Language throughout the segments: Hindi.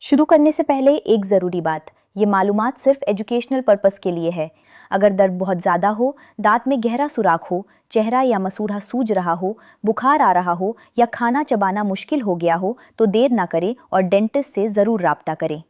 शुरू करने से पहले एक ज़रूरी बात, ये मालूमात सिर्फ एजुकेशनल पर्पस के लिए है। अगर दर्द बहुत ज़्यादा हो, दांत में गहरा सुराख हो, चेहरा या मसूड़ा सूज रहा हो, बुखार आ रहा हो या खाना चबाना मुश्किल हो गया हो तो देर ना करें और डेंटिस्ट से ज़रूर राब्ता करें।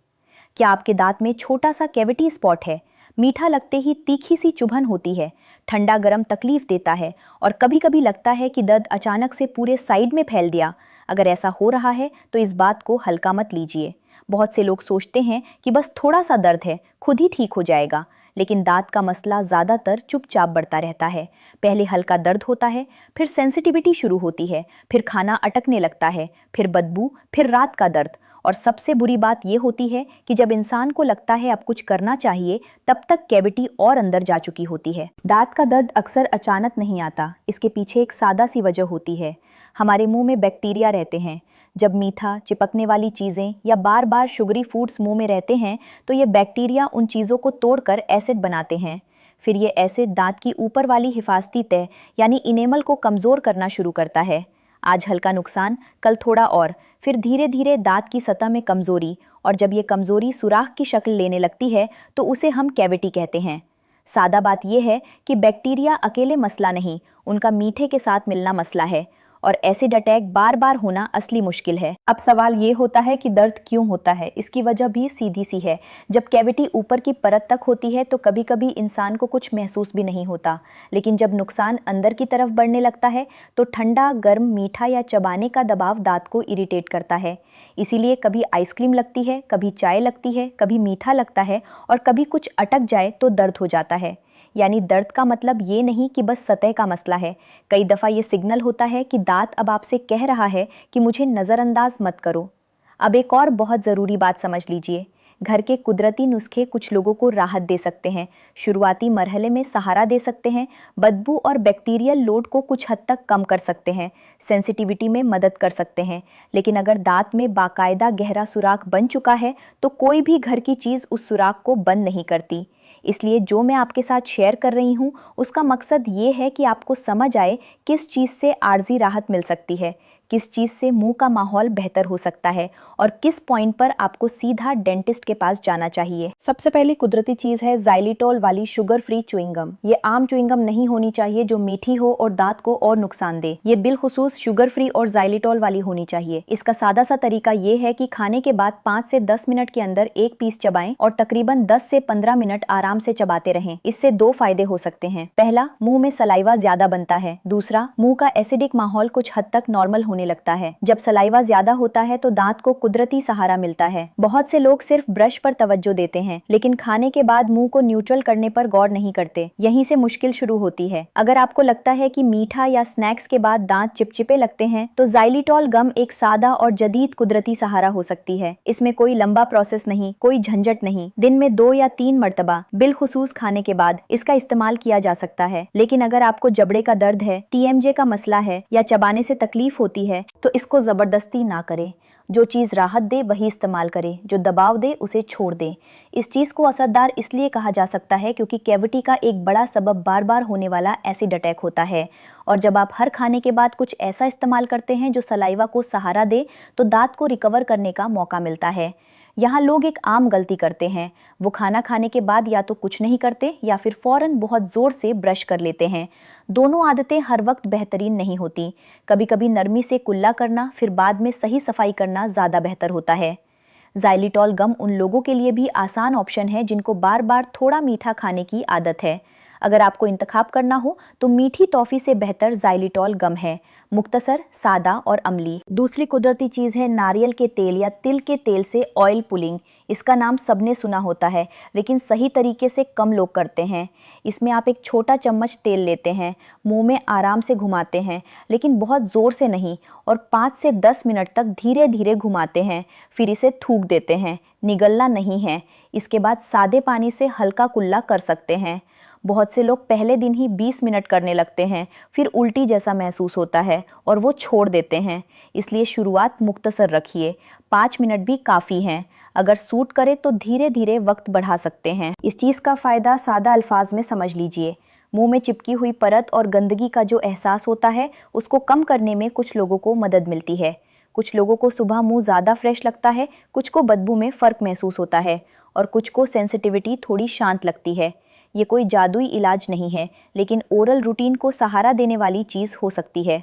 क्या आपके दांत में छोटा सा कैविटी स्पॉट है? मीठा लगते ही तीखी सी चुभन होती है, ठंडा गर्म तकलीफ देता है और कभी कभी लगता है कि दर्द अचानक से पूरे साइड में फैल दिया। अगर ऐसा हो रहा है तो इस बात को हल्का मत लीजिए। बहुत से लोग सोचते हैं कि बस थोड़ा सा दर्द है, खुद ही ठीक हो जाएगा, लेकिन दांत का मसला ज़्यादातर चुपचाप बढ़ता रहता है। पहले हल्का दर्द होता है, फिर सेंसिटिविटी शुरू होती है, फिर खाना अटकने लगता है, फिर बदबू, फिर रात का दर्द। और सबसे बुरी बात यह होती है कि जब इंसान को लगता है अब कुछ करना चाहिए, तब तक कैविटी और अंदर जा चुकी होती है। दांत का दर्द अक्सर अचानक नहीं आता, इसके पीछे एक सादा सी वजह होती है। हमारे मुंह में बैक्टीरिया रहते हैं। जब मीठा, चिपकने वाली चीज़ें या बार बार शुगरी फूड्स मुंह में रहते हैं तो ये बैक्टीरिया उन चीज़ों को तोड़कर एसिड बनाते हैं। फिर ये एसिड दांत की ऊपर वाली हिफाजती तह यानी इनेमल को कमज़ोर करना शुरू करता है। आज हल्का नुकसान, कल थोड़ा और, फिर धीरे धीरे दांत की सतह में कमज़ोरी, और जब ये कमज़ोरी सुराख की शक्ल लेने लगती है तो उसे हम कैविटी कहते हैं। सादा बात यह है कि बैक्टीरिया अकेले मसला नहीं, उनका मीठे के साथ मिलना मसला है, और एसिड अटैक बार बार होना असली मुश्किल है। अब सवाल ये होता है कि दर्द क्यों होता है। इसकी वजह भी सीधी सी है। जब कैविटी ऊपर की परत तक होती है तो कभी कभी इंसान को कुछ महसूस भी नहीं होता, लेकिन जब नुकसान अंदर की तरफ बढ़ने लगता है तो ठंडा, गर्म, मीठा या चबाने का दबाव दांत को इरिटेट करता है। इसीलिए कभी आइसक्रीम लगती है, कभी चाय लगती है, कभी मीठा लगता है और कभी कुछ अटक जाए तो दर्द हो जाता है। यानी दर्द का मतलब ये नहीं कि बस सतह का मसला है। कई दफ़ा ये सिग्नल होता है कि दांत अब आपसे कह रहा है कि मुझे नज़रअंदाज मत करो। अब एक और बहुत ज़रूरी बात समझ लीजिए। घर के कुदरती नुस्खे कुछ लोगों को राहत दे सकते हैं, शुरुआती मरहले में सहारा दे सकते हैं, बदबू और बैक्टीरियल लोड को कुछ हद तक कम कर सकते हैं, सेंसिटिविटी में मदद कर सकते हैं। लेकिन अगर दांत में बाकायदा गहरा सुराख बन चुका है तो कोई भी घर की चीज़ उस सुराख को बंद नहीं करती। इसलिए जो मैं आपके साथ शेयर कर रही हूँ उसका मकसद ये है कि आपको समझ आए किस चीज़ से आर्जी राहत मिल सकती है, किस चीज़ से मुंह का माहौल बेहतर हो सकता है और किस पॉइंट पर आपको सीधा डेंटिस्ट के पास जाना चाहिए। सबसे पहली कुदरती चीज़ है जाइलिटॉल वाली शुगर फ्री च्युइंगम। ये आम च्युइंगम नहीं होनी चाहिए जो मीठी हो और दांत को और नुकसान दे। ये बिलखुसूस शुगर फ्री और जाइलिटॉल वाली होनी चाहिए। इसका सादा सा तरीका ये है कि खाने के बाद 5 से 10 मिनट के अंदर एक पीस चबाएं और तकरीबन 10 से 15 मिनट आराम से चबाते रहें। इससे दो फायदे हो सकते हैं। पहला, मुंह में सलाइवा ज्यादा बनता है। दूसरा, मुंह का एसिडिक माहौल कुछ हद तक नॉर्मल होने लगता है। जब सलाइवा ज्यादा होता है तो दांत को कुदरती सहारा मिलता है। बहुत से लोग सिर्फ ब्रश पर तवज्जो देते हैं, लेकिन खाने के बाद मुंह को न्यूट्रल करने पर गौर नहीं करते। यहीं से मुश्किल शुरू होती है। अगर आपको लगता है कि मीठा या स्नैक्स के बाद दांत चिपचिपे लगते हैं तो जाइलिटॉल गम एक सादा और जदीद कुदरती सहारा हो सकती है। इसमें कोई लंबा प्रोसेस नहीं, कोई झंझट नहीं। दिन में 2 या 3 मर्तबा बिलखुसूस खाने के बाद इसका इस्तेमाल किया जा सकता है। लेकिन अगर आपको जबड़े का दर्द है, TMJ का मसला है या चबाने से तकलीफ होती है तो इसको जबरदस्ती ना करें। जो चीज़ राहत दे वही इस्तेमाल करें, जो दबाव दे उसे छोड़ दें। इस चीज़ को असरदार इसलिए कहा जा सकता है क्योंकि कैविटी का एक बड़ा सबब बार बार होने वाला एसिड अटैक होता है, और जब आप हर खाने के बाद कुछ ऐसा इस्तेमाल करते हैं जो सलाइवा को सहारा दे तो दांत को रिकवर करने का मौका मिलता है। यहाँ लोग एक आम गलती करते हैं। वो खाना खाने के बाद या तो कुछ नहीं करते या फिर फौरन बहुत ज़ोर से ब्रश कर लेते हैं। दोनों आदतें हर वक्त बेहतरीन नहीं होती। कभी कभी नरमी से कुल्ला करना फिर बाद में सही सफाई करना ज़्यादा बेहतर होता है। जाइलिटॉल गम उन लोगों के लिए भी आसान ऑप्शन है जिनको बार बार थोड़ा मीठा खाने की आदत है। अगर आपको इंतखाब करना हो तो मीठी टॉफ़ी से बेहतर जाइलिटॉल गम है, मुख्तसर, सादा और अमली। दूसरी कुदरती चीज़ है नारियल के तेल या तिल के तेल से ऑयल पुलिंग। इसका नाम सबने सुना होता है, लेकिन सही तरीके से कम लोग करते हैं। इसमें आप एक छोटा चम्मच तेल लेते हैं, मुंह में आराम से घुमाते हैं, लेकिन बहुत ज़ोर से नहीं, और 5 से 10 मिनट तक धीरे धीरे घुमाते हैं। फिर इसे थूक देते हैं, निगलना नहीं है। इसके बाद सादे पानी से हल्का कुल्ला कर सकते हैं। बहुत से लोग पहले दिन ही 20 मिनट करने लगते हैं, फिर उल्टी जैसा महसूस होता है और वो छोड़ देते हैं। इसलिए शुरुआत मुख्तसर रखिए, 5 मिनट भी काफ़ी हैं। अगर सूट करे तो धीरे धीरे वक्त बढ़ा सकते हैं। इस चीज़ का फ़ायदा सादा अल्फाज में समझ लीजिए। मुंह में चिपकी हुई परत और गंदगी का जो एहसास होता है उसको कम करने में कुछ लोगों को मदद मिलती है। कुछ लोगों को सुबह मुंह ज़्यादा फ्रेश लगता है, कुछ को बदबू में फ़र्क महसूस होता है और कुछ को सेंसिटिविटी थोड़ी शांत लगती है। ये कोई जादुई इलाज नहीं है, लेकिन ओरल रूटीन को सहारा देने वाली चीज़ हो सकती है।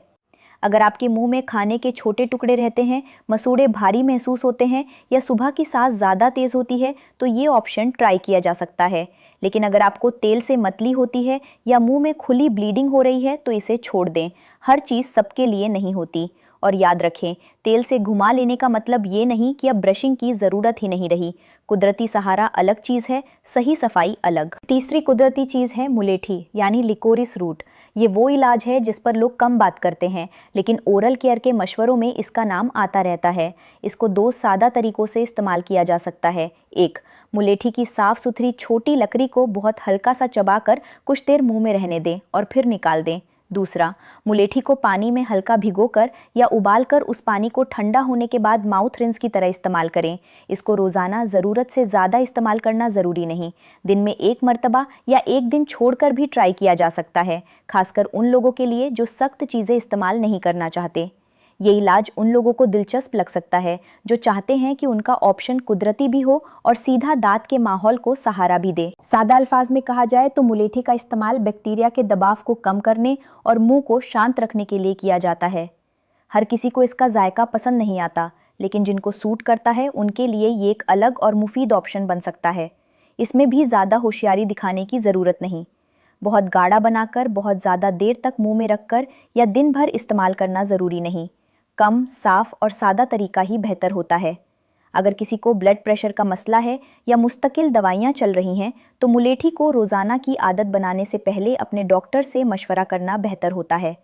अगर आपके मुंह में खाने के छोटे टुकड़े रहते हैं, मसूड़े भारी महसूस होते हैं या सुबह की सांस ज़्यादा तेज़ होती है, तो ये ऑप्शन ट्राई किया जा सकता है। लेकिन अगर आपको तेल से मतली होती है या मुंह में खुली ब्लीडिंग हो रही है तो इसे छोड़ दें। हर चीज़ सबके लिए नहीं होती। और याद रखें, तेल से घुमा लेने का मतलब ये नहीं कि अब ब्रशिंग की ज़रूरत ही नहीं रही। कुदरती सहारा अलग चीज़ है, सही सफाई अलग। तीसरी कुदरती चीज़ है मुलेठी यानी लिकोरिस रूट। ये वो इलाज है जिस पर लोग कम बात करते हैं, लेकिन ओरल केयर के मशवरों में इसका नाम आता रहता है। इसको 2 सादा तरीकों से इस्तेमाल किया जा सकता है। 1, मुलेठी की साफ़ सुथरी छोटी लकड़ी को बहुत हल्का सा चबाकर कुछ देर मुंह में रहने दें और फिर निकाल दें। दूसरा, मुलेठी को पानी में हल्का भिगोकर या उबालकर उस पानी को ठंडा होने के बाद माउथ रिंस की तरह इस्तेमाल करें। इसको रोज़ाना ज़रूरत से ज़्यादा इस्तेमाल करना ज़रूरी नहीं। दिन में 1 मर्तबा या 1 दिन छोड़कर भी ट्राई किया जा सकता है, खासकर उन लोगों के लिए जो सख्त चीज़ें इस्तेमाल नहीं करना चाहते। ये इलाज उन लोगों को दिलचस्प लग सकता है जो चाहते हैं कि उनका ऑप्शन कुदरती भी हो और सीधा दांत के माहौल को सहारा भी दे। सादा अल्फाज में कहा जाए तो मुलेठी का इस्तेमाल बैक्टीरिया के दबाव को कम करने और मुंह को शांत रखने के लिए किया जाता है। हर किसी को इसका जायका पसंद नहीं आता, लेकिन जिनको सूट करता है उनके लिए ये एक अलग और मुफीद ऑप्शन बन सकता है। इसमें भी ज़्यादा होशियारी दिखाने की ज़रूरत नहीं। बहुत गाढ़ा बनाकर बहुत ज़्यादा देर तक मुंह में रखकर या दिन भर इस्तेमाल करना ज़रूरी नहीं। कम, साफ और सादा तरीका ही बेहतर होता है। अगर किसी को ब्लड प्रेशर का मसला है या मुस्तकिल दवाइयाँ चल रही हैं, तो मुलेठी को रोज़ाना की आदत बनाने से पहले अपने डॉक्टर से मशवरा करना बेहतर होता है।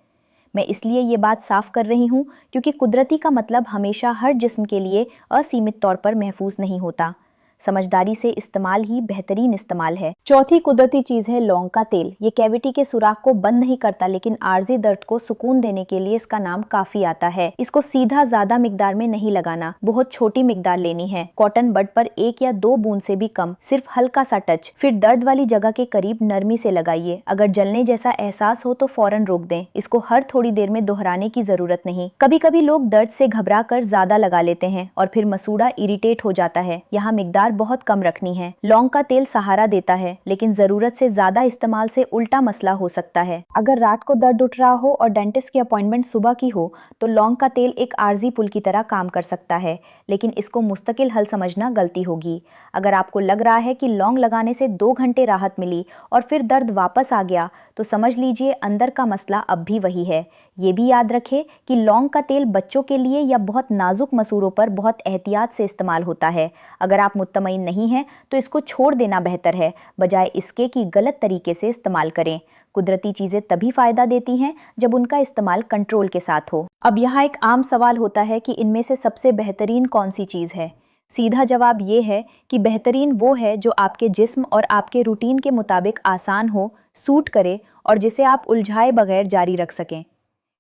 मैं इसलिए ये बात साफ कर रही हूँ क्योंकि कुदरती का मतलब हमेशा हर जिस्म के लिए असीमित तौर पर महफूज नहीं होता। समझदारी से इस्तेमाल ही बेहतरीन इस्तेमाल है। चौथी कुदरती चीज़ है लौंग का तेल। ये कैविटी के सुराख को बंद नहीं करता, लेकिन आर्जी दर्द को सुकून देने के लिए इसका नाम काफ़ी आता है। इसको सीधा ज़्यादा मिकदार में नहीं लगाना, बहुत छोटी मिकदार लेनी है। कॉटन बड पर 1 या 2 बूंद से भी कम, सिर्फ हल्का सा टच। फिर दर्द वाली जगह के करीब नरमी से लगाइए। अगर जलने जैसा एहसास हो तो फौरन रोक दें। इसको हर थोड़ी देर में दोहराने की ज़रूरत नहीं। कभी कभी लोग दर्द से घबरा कर ज़्यादा लगा लेते हैं और फिर मसूड़ा इरिटेट हो जाता है। यहाँ मिकदार बहुत कम रखनी है। लौंग का तेल सहारा देता है, लेकिन जरूरत से ज्यादा इस्तेमाल से उल्टा मसला हो सकता है। अगर रात को दर्द उठ रहा हो और डेंटिस्ट की अपॉइंटमेंट सुबह की हो, तो लौंग का तेल एक आर्जी पुल की तरह काम कर सकता है, लेकिन इसको मुस्तकिल हल समझना गलती होगी। अगर आपको लग रहा है कि लौंग लगाने से 2 घंटे राहत मिली और फिर दर्द वापस आ गया, तो समझ लीजिए अंदर का मसला अब भी वही है। ये भी याद रखें कि लौंग का तेल बच्चों के लिए या बहुत नाजुक मसूड़ों पर बहुत एहतियात से इस्तेमाल होता है। अगर आप मुत्तमईन नहीं हैं तो इसको छोड़ देना बेहतर है, बजाय इसके कि गलत तरीके से इस्तेमाल करें। कुदरती चीज़ें तभी फ़ायदा देती हैं जब उनका इस्तेमाल कंट्रोल के साथ हो। अब यहाँ एक आम सवाल होता है कि इनमें से सबसे बेहतरीन कौन सी चीज़ है। सीधा जवाब ये है कि बेहतरीन वो है जो आपके जिस्म और आपके रूटीन के मुताबिक आसान हो, सूट करे और जिसे आप उलझाए बगैर जारी रख सकें।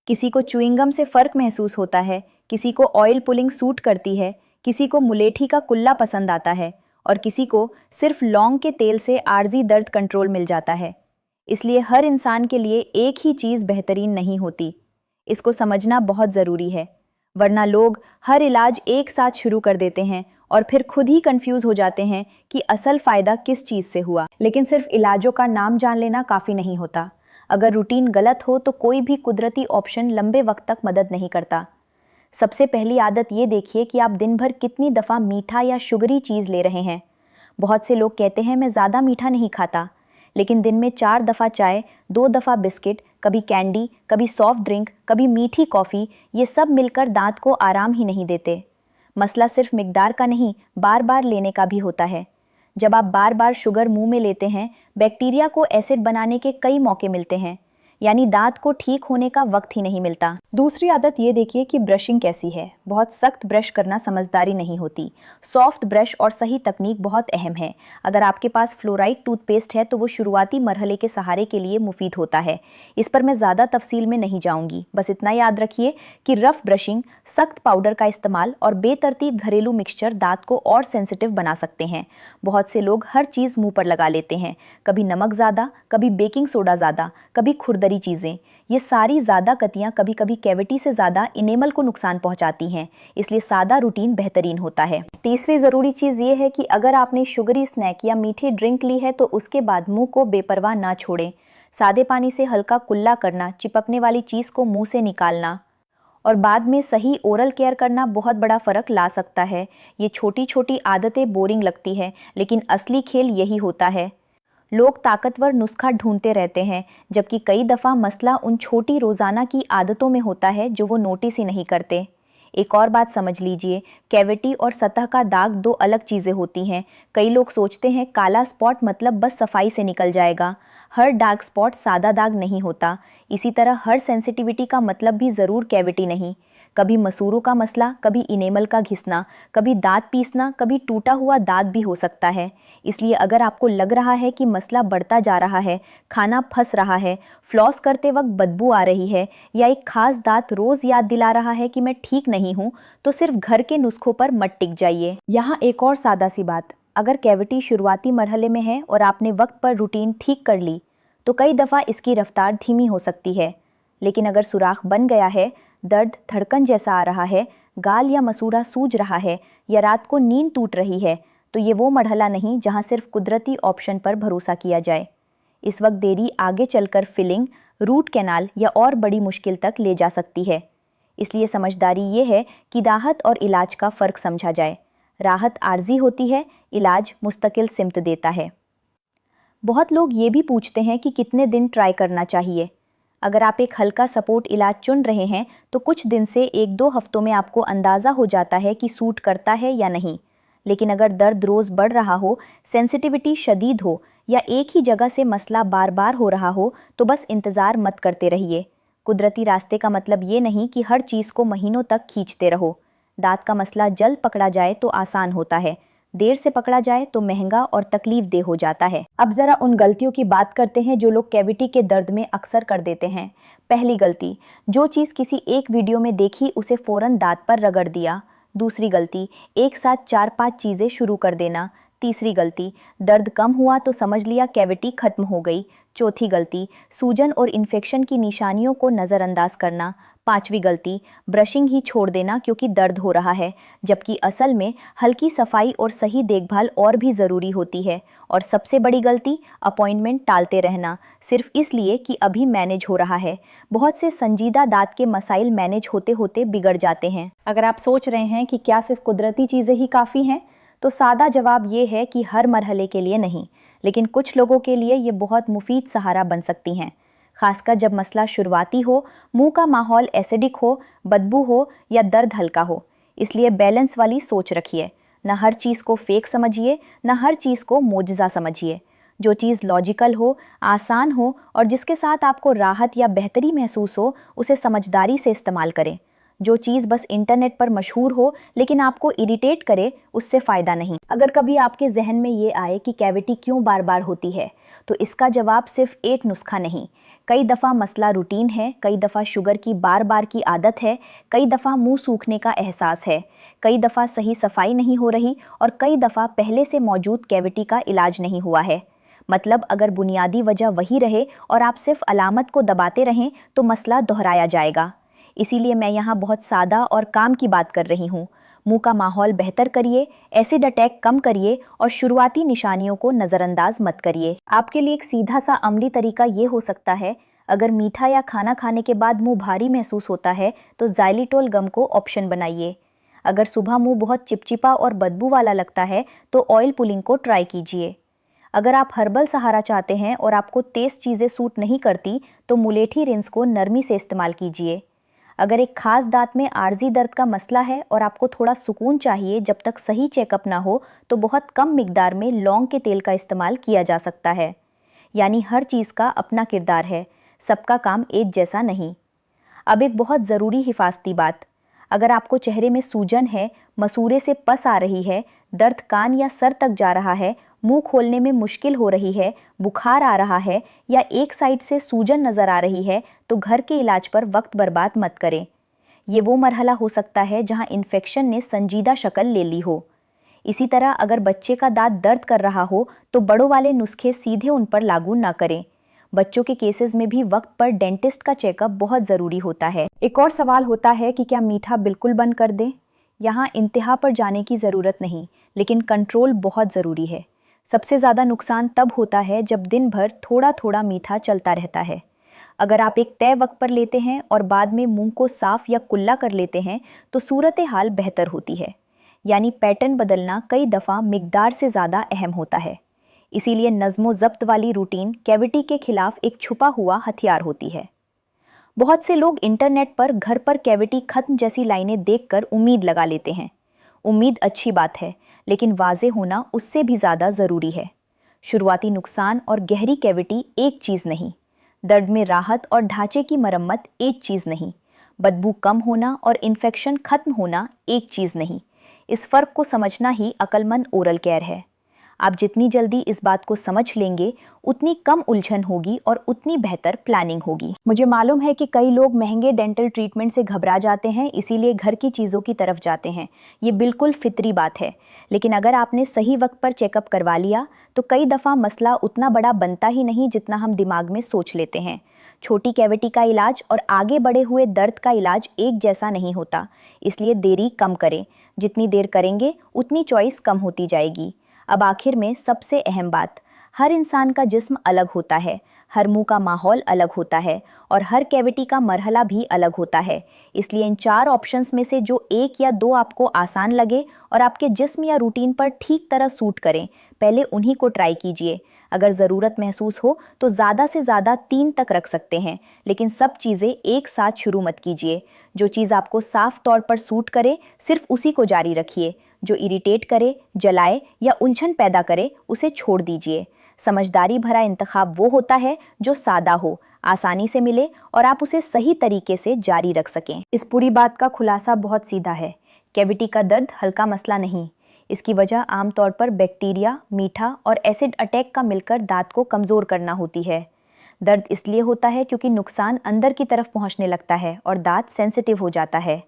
किसी को च्युइंगम से फ़र्क महसूस होता है, किसी को ऑयल पुलिंग सूट करती है, किसी को मुलेठी का कुल्ला पसंद आता है और किसी को सिर्फ लौंग के तेल से आर्जी दर्द कंट्रोल मिल जाता है। इसलिए हर इंसान के लिए एक ही चीज़ बेहतरीन नहीं होती। इसको समझना बहुत ज़रूरी है, वरना लोग हर इलाज एक साथ शुरू कर देते हैं और फिर खुद ही कंफ्यूज हो जाते हैं कि असल फ़ायदा किस चीज़ से हुआ। लेकिन सिर्फ इलाजों का नाम जान लेना काफ़ी नहीं होता। अगर रूटीन गलत हो तो कोई भी कुदरती ऑप्शन लंबे वक्त तक मदद नहीं करता। सबसे पहली आदत ये देखिए कि आप दिन भर कितनी दफ़ा मीठा या शुगरी चीज़ ले रहे हैं। बहुत से लोग कहते हैं मैं ज़्यादा मीठा नहीं खाता, लेकिन दिन में 4 दफ़ा चाय, 2 दफ़ा बिस्किट, कभी कैंडी, कभी सॉफ्ट ड्रिंक, कभी मीठी कॉफ़ी, ये सब मिलकर दांत को आराम ही नहीं देते। मसला सिर्फ मिकदार का नहीं, बार बार लेने का भी होता है। जब आप बार बार शुगर मुंह में लेते हैं, बैक्टीरिया को एसिड बनाने के कई मौके मिलते हैं, यानी दांत को ठीक होने का वक्त ही नहीं मिलता। दूसरी आदत ये देखिए कि ब्रशिंग कैसी है। बहुत सख्त ब्रश करना समझदारी नहीं होती। सॉफ्ट ब्रश और सही तकनीक बहुत अहम है। अगर आपके पास फ्लोराइड टूथपेस्ट है तो वो शुरुआती मरहले के सहारे के लिए मुफीद होता है। इस पर मैं ज़्यादा तफसील में नहीं जाऊंगी, बस इतना याद रखिए कि रफ ब्रशिंग, सख्त पाउडर का इस्तेमाल और बेतरतीब घरेलू मिक्सचर दांत को और सेंसिटिव बना सकते हैं। बहुत से लोग हर चीज़ मुँह पर लगा लेते हैं, कभी नमक ज़्यादा, कभी बेकिंग सोडा ज़्यादा, कभी खुरदरी खुरदरी चीज़ें, ये सारी ज़्यादा कतियाँ कभी कभी कैविटी से ज़्यादा इनेमल को नुकसान पहुँचाती हैं, इसलिए सादा रूटीन बेहतरीन होता है। तीसरी ज़रूरी चीज़ ये है कि अगर आपने शुगरी स्नैक या मीठी ड्रिंक ली है तो उसके बाद मुंह को बेपरवाह ना छोड़ें। सादे पानी से हल्का कुल्ला करना, चिपकने वाली चीज़ को मुंह से निकालना और बाद में सही ओरल केयर करना बहुत बड़ा फ़र्क ला सकता है। ये छोटी छोटी आदतें बोरिंग लगती है, लेकिन असली खेल यही होता है। लोग ताकतवर नुस्खा ढूंढते रहते हैं, जबकि कई दफ़ा मसला उन छोटी रोज़ाना की आदतों में होता है जो वो नोटिस ही नहीं करते। एक और बात समझ लीजिए, कैविटी और सतह का दाग दो अलग चीज़ें होती हैं। कई लोग सोचते हैं काला स्पॉट मतलब बस सफाई से निकल जाएगा। हर डार्क स्पॉट सादा दाग नहीं होता। इसी तरह हर सेंसिटिविटी का मतलब भी ज़रूर कैविटी नहीं। कभी मसूरों का मसला, कभी इनेमल का घिसना, कभी दांत पीसना, कभी टूटा हुआ दांत भी हो सकता है। इसलिए अगर आपको लग रहा है कि मसला बढ़ता जा रहा है, खाना फंस रहा है, फ्लॉस करते वक्त बदबू आ रही है या एक खास दांत रोज़ याद दिला रहा है कि मैं ठीक नहीं हूँ, तो सिर्फ घर के नुस्खों पर मत टिक जाइए। यहाँ एक और सादा सी बात, अगर कैविटी शुरुआती मरहले में है और आपने वक्त पर रूटीन ठीक कर ली, तो कई दफ़ा इसकी रफ्तार धीमी हो सकती है। लेकिन अगर सुराख बन गया है, दर्द धड़कन जैसा आ रहा है, गाल या मसूड़ा सूज रहा है या रात को नींद टूट रही है, तो ये वो मरहला नहीं जहां सिर्फ कुदरती ऑप्शन पर भरोसा किया जाए। इस वक्त देरी आगे चलकर फिलिंग, रूट कैनाल या और बड़ी मुश्किल तक ले जा सकती है। इसलिए समझदारी ये है कि राहत और इलाज का फ़र्क समझा जाए। राहत आर्जी होती है, इलाज मुस्तकिल सिमत देता है। बहुत लोग ये भी पूछते हैं कि कितने दिन ट्राई करना चाहिए। अगर आप एक हल्का सपोर्ट इलाज चुन रहे हैं तो कुछ दिन से 1-2 हफ्तों में आपको अंदाज़ा हो जाता है कि सूट करता है या नहीं। लेकिन अगर दर्द रोज़ बढ़ रहा हो, सेंसिटिविटी शदीद हो या एक ही जगह से मसला बार बार हो रहा हो, तो बस इंतज़ार मत करते रहिए। कुदरती रास्ते का मतलब ये नहीं कि हर चीज़ को महीनों तक खींचते रहो। दांत का मसला जल्द पकड़ा जाए तो आसान होता है, देर से पकड़ा जाए तो महंगा और तकलीफ देह हो जाता है। अब जरा उन गलतियों की बात करते हैं जो लोग कैविटी के दर्द में अक्सर कर देते हैं। पहली गलती, जो चीज़ किसी एक वीडियो में देखी उसे फ़ौरन दांत पर रगड़ दिया। दूसरी गलती, एक साथ 4-5 चीज़ें शुरू कर देना। तीसरी गलती, दर्द कम हुआ तो समझ लिया कैविटी खत्म हो गई। चौथी गलती, सूजन और इन्फेक्शन की निशानियों को नज़रअंदाज करना। पांचवी गलती, ब्रशिंग ही छोड़ देना क्योंकि दर्द हो रहा है, जबकि असल में हल्की सफाई और सही देखभाल और भी ज़रूरी होती है। और सबसे बड़ी गलती, अपॉइंटमेंट टालते रहना, सिर्फ इसलिए कि अभी मैनेज हो रहा है। बहुत से संजीदा दांत के मसाइल मैनेज होते होते बिगड़ जाते हैं। अगर आप सोच रहे हैं कि क्या सिर्फ कुदरती चीज़ें ही काफ़ी हैं, तो सादा जवाब ये है कि हर मरहले के लिए नहीं, लेकिन कुछ लोगों के लिए ये बहुत मुफीद सहारा बन सकती हैं। खासकर जब मसला शुरुआती हो, मुंह का माहौल एसिडिक हो, बदबू हो या दर्द हल्का हो। इसलिए बैलेंस वाली सोच रखिए। न हर चीज़ को फेक समझिए, न हर चीज़ को मोजज़ा समझिए। जो चीज़ लॉजिकल हो, आसान हो और जिसके साथ आपको राहत या बेहतरी महसूस हो, उसे समझदारी से इस्तेमाल करें। जो चीज़ बस इंटरनेट पर मशहूर हो लेकिन आपको इरिटेट करे, उससे फ़ायदा नहीं। अगर कभी आपके जहन में ये आए कि कैविटी क्यों बार बार होती है, तो इसका जवाब सिर्फ एक नुस्खा नहीं। कई दफ़ा मसला रूटीन है, कई दफ़ा शुगर की बार बार की आदत है, कई दफ़ा मुंह सूखने का एहसास है, कई दफ़ा सही सफाई नहीं हो रही और कई दफ़ा पहले से मौजूद कैविटी का इलाज नहीं हुआ है। मतलब अगर बुनियादी वजह वही रहे और आप सिर्फ अलामत को दबाते रहें तो मसला दोहराया जाएगा। इसीलिए मैं यहाँ बहुत सादा और काम की बात कर रही हूँ। मुंह का माहौल बेहतर करिए, एसिड अटैक कम करिए और शुरुआती निशानियों को नज़रअंदाज मत करिए। आपके लिए एक सीधा सा अमली तरीका ये हो सकता है, अगर मीठा या खाना खाने के बाद मुंह भारी महसूस होता है तो ज़ाइलिटोल गम को ऑप्शन बनाइए। अगर सुबह मुंह बहुत चिपचिपा और बदबू वाला लगता है तो ऑयल पुलिंग को ट्राई कीजिए। अगर आप हर्बल सहारा चाहते हैं और आपको तेज़ चीज़ें सूट नहीं करती तो मुलेठी रिंस को नरमी से इस्तेमाल कीजिए। अगर एक खास दांत में आर्जी दर्द का मसला है और आपको थोड़ा सुकून चाहिए जब तक सही चेकअप ना हो, तो बहुत कम मिकदार में लौंग के तेल का इस्तेमाल किया जा सकता है। यानी हर चीज़ का अपना किरदार है, सबका काम एक जैसा नहीं। अब एक बहुत ज़रूरी हिफाजती बात, अगर आपको चेहरे में सूजन है, मसूड़े से पस आ रही है, दर्द कान या सर तक जा रहा है, मुंह खोलने में मुश्किल हो रही है, बुखार आ रहा है या एक साइड से सूजन नज़र आ रही है, तो घर के इलाज पर वक्त बर्बाद मत करें। ये वो मरहला हो सकता है जहां इन्फेक्शन ने संजीदा शक्ल ले ली हो। इसी तरह अगर बच्चे का दांत दर्द कर रहा हो तो बड़ों वाले नुस्खे सीधे उन पर लागू ना करें। बच्चों के केसेस में भी वक्त पर डेंटिस्ट का चेकअप बहुत ज़रूरी होता है। एक और सवाल होता है कि क्या मीठा बिल्कुल बंद कर दें? यहाँ इंतहा पर जाने की ज़रूरत नहीं, लेकिन कंट्रोल बहुत ज़रूरी है। सबसे ज़्यादा नुकसान तब होता है जब दिन भर थोड़ा थोड़ा मीठा चलता रहता है। अगर आप एक तय वक्त पर लेते हैं और बाद में मुंह को साफ या कुल्ला कर लेते हैं तो सूरत हाल बेहतर होती है। यानी पैटर्न बदलना कई दफ़ा मिकदार से ज़्यादा अहम होता है। इसीलिए नज़्मो ज़ब्त वाली रूटीन कैविटी के खिलाफ एक छुपा हुआ हथियार होती है। बहुत से लोग इंटरनेट पर घर पर कैविटी खत्म जैसी लाइनें देखकर उम्मीद लगा लेते हैं। उम्मीद अच्छी बात है, लेकिन वाज़े होना उससे भी ज़्यादा ज़रूरी है। शुरुआती नुकसान और गहरी कैविटी एक चीज़ नहीं, दर्द में राहत और ढांचे की मरम्मत एक चीज़ नहीं, बदबू कम होना और इन्फेक्शन खत्म होना एक चीज़ नहीं। इस फ़र्क को समझना ही अक्लमंद ओरल केयर है। आप जितनी जल्दी इस बात को समझ लेंगे उतनी कम उलझन होगी और उतनी बेहतर प्लानिंग होगी। मुझे मालूम है कि कई लोग महंगे डेंटल ट्रीटमेंट से घबरा जाते हैं, इसीलिए घर की चीज़ों की तरफ जाते हैं। ये बिल्कुल फितरी बात है, लेकिन अगर आपने सही वक्त पर चेकअप करवा लिया तो कई दफ़ा मसला उतना बड़ा बनता ही नहीं जितना हम दिमाग में सोच लेते हैं। छोटी कैविटी का इलाज और आगे बढ़े हुए दर्द का इलाज एक जैसा नहीं होता, इसलिए देरी कम करें। जितनी देर करेंगे उतनी चॉइस कम होती जाएगी। अब आखिर में सबसे अहम बात, हर इंसान का जिस्म अलग होता है, हर मुंह का माहौल अलग होता है और हर कैविटी का मरहला भी अलग होता है। इसलिए इन 4 ऑप्शंस में से जो 1 या 2 आपको आसान लगे और आपके जिस्म या रूटीन पर ठीक तरह सूट करें, पहले उन्हीं को ट्राई कीजिए। अगर ज़रूरत महसूस हो तो ज़्यादा से ज़्यादा 3 तक रख सकते हैं, लेकिन सब चीज़ें एक साथ शुरू मत कीजिए। जो चीज़ आपको साफ तौर पर सूट करे सिर्फ उसी को जारी रखिए। जो इरिटेट करे, जलाए या उलझन पैदा करे उसे छोड़ दीजिए। समझदारी भरा इंतखाब वो होता है जो सादा हो, आसानी से मिले और आप उसे सही तरीके से जारी रख सकें। इस पूरी बात का खुलासा बहुत सीधा है। कैविटी का दर्द हल्का मसला नहीं। इसकी वजह आमतौर पर बैक्टीरिया, मीठा और एसिड अटैक का मिलकर दांत को कमज़ोर करना होती है। दर्द इसलिए होता है क्योंकि नुकसान अंदर की तरफ पहुंचने लगता है और दांत सेंसिटिव हो जाता है।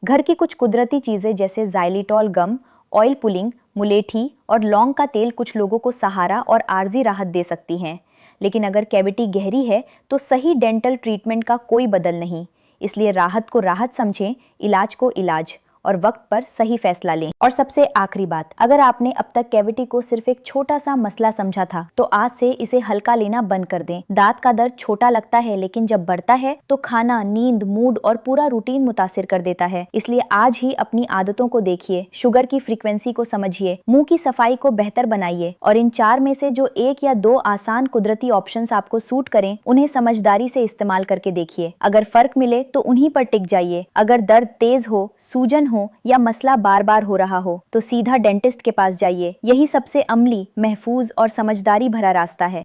घर की कुछ कुदरती चीज़ें जैसे ज़ाइलिटॉल गम, ऑयल पुलिंग, मुलेठी और लौंग का तेल कुछ लोगों को सहारा और आर्जी राहत दे सकती हैं। लेकिन अगर कैविटी गहरी है तो सही डेंटल ट्रीटमेंट का कोई बदल नहीं। इसलिए राहत को राहत समझें, इलाज को इलाज, और वक्त पर सही फैसला लें। और सबसे आखिरी बात, अगर आपने अब तक कैविटी को सिर्फ एक छोटा सा मसला समझा था तो आज से इसे हल्का लेना बंद कर दें। दांत का दर्द छोटा लगता है, लेकिन जब बढ़ता है तो खाना, नींद, मूड और पूरा रूटीन मुतासिर कर देता है। इसलिए आज ही अपनी आदतों को देखिए, शुगर की फ्रीक्वेंसी को समझिए, मुंह की सफाई को बेहतर बनाइए और इन 4 में से जो 1 या 2 आसान कुदरती ऑप्शंस आपको सूट करें उन्हें समझदारी से इस्तेमाल करके देखिए। अगर फर्क मिले तो उन्हीं पर टिक जाइए। अगर दर्द तेज हो, सूजन हो या मसला बार बार हो रहा हो तो सीधा डेंटिस्ट के पास जाइए। यही सबसे अमली, महफूज और समझदारी भरा रास्ता है।